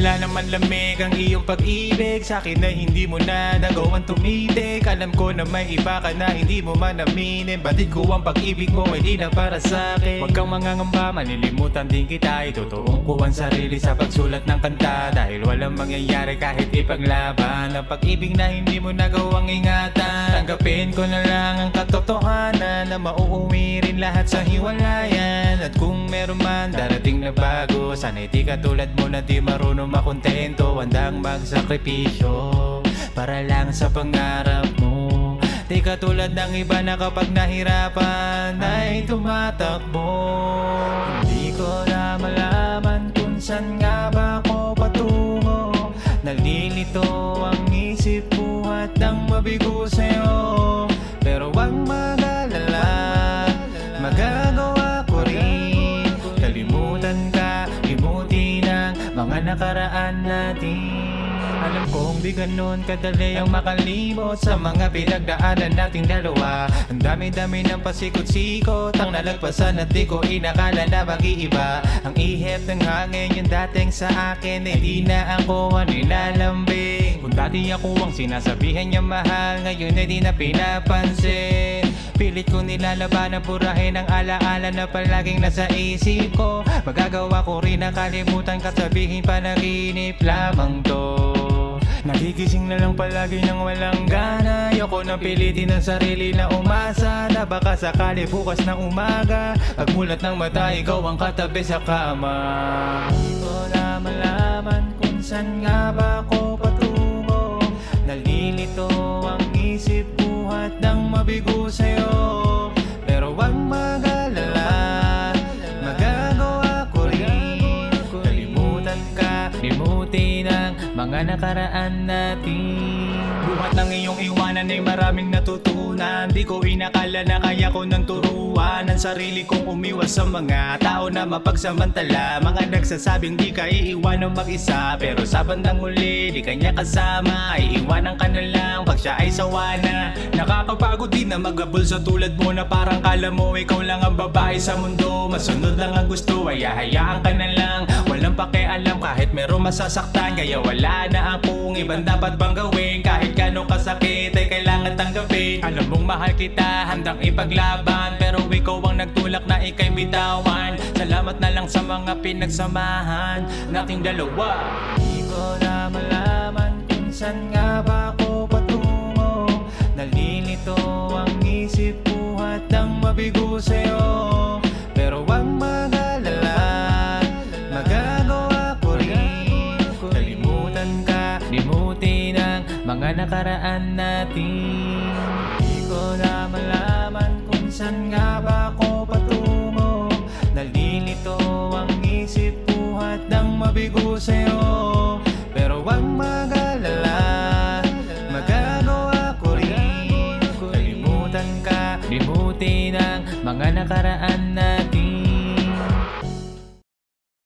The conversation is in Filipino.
Wala naman lamig ang iyong pag-ibig sa'kin na hindi mo na nagawang tumitik. Alam ko na may iba ka na hindi mo man aminin. Batid ko ang pag-ibig mo hindi na para sa'kin. Huwag kang mangangamba, malilimutan din kita. Itutuong ko ang sarili sa pagsulat ng kanta. Dahil walang mangyayari kahit ipaglaban ang pag-ibig na hindi mo nagawang ingatan. Tanggapin ko na lang ang katotohanan na mauuwi rin lahat sa hiwalayan. At kung meron man darating na bago, sana'y di katulad mo na di marunong makontento. Handang magsakripisyo para lang sa pangarap mo. Di katulad ng iba na kapag nahirapan ay tumatakbo. Hindi ko na malaman kung saan nga ba ako patungo. Nalilito ang isip buhat ng mabigo sa'yo. Pero wag mag-alala, magagawa ko rin. Kalimutan ka, limutin ang mga nakaraan natin. Alam kong di ganun kadali ang makalimot sa mga pinagdaanan nating dalawa. Ang dami-dami ng pasikot-sikot ang nalagpasan at di ko inakala na mag-iiba. Ang ihip ng hangin yung dating sa akin eh di na ako ang nilalambing. Kung dati ako ang sinasabihan niya mahal, ngayon ay di na pinapansin. Pilit ko nilalaban ang purahin ang alaala na palaging nasa isip ko. Magagawa ko rin na kalimutan ka, sabihin panaginip lamang to. Nagigising na lang palagi ng walang gana. Ayoko nang pilitin ang sarili na umasa na baka sakali bukas ng umaga pagmulat ng mata ikaw ang katabi sa kama. Di ko na malaman kung saan nga ba ako patungo. Nalilito ang isip buhat ng mabigo sa'yo. Pero wag mag-alala, magagawa ko rin. Kalimutan ka, limutin ang mga nakaraan natin. Buhat ng iyong iwanan ay maraming natutunan. Di ko inakala na kaya ko nang turuan ang sarili kong umiwas sa mga tao na mapagsamantala. Mga nagsasabing di ka iiwanan mag-isa, pero sa bandang huli di kanya kasama. Iiwanan ka na lang pag siya ay sawa na. Nakakapagod din na magabol sa tulad mo na parang kala mo ikaw lang ang babae sa mundo. Masunod lang ang gusto ay hahayaan ka na lang. Walang pakialam kahit meron masasaktan, kaya wala na akong ibang dapat bang gawin. Kahit gano'ng kasakit ay kailangan tanggapin. Alam mong mahal kita, handang ipaglaban, pero ikaw ang nagtulak na ika'y bitawan. Salamat na lang sa mga pinagsamahan nating dalawa. Di ko na malaman kung saan nga ba ako patungo. Nalilito ang isip buhat ng mabigo sa'yo. Pero wag mag-alala, magagawa ko rin. Kalimutan ka, limutin ang mga nakaraan natin. Di ko na malaman kung saan nga ba ako patungo. Nalilito ang isip buhat ng mabigo sa'yo. Pero wag mag-alala, magagawa ko rin. Kalimutan ka, limutin ang mga nakaraan natin.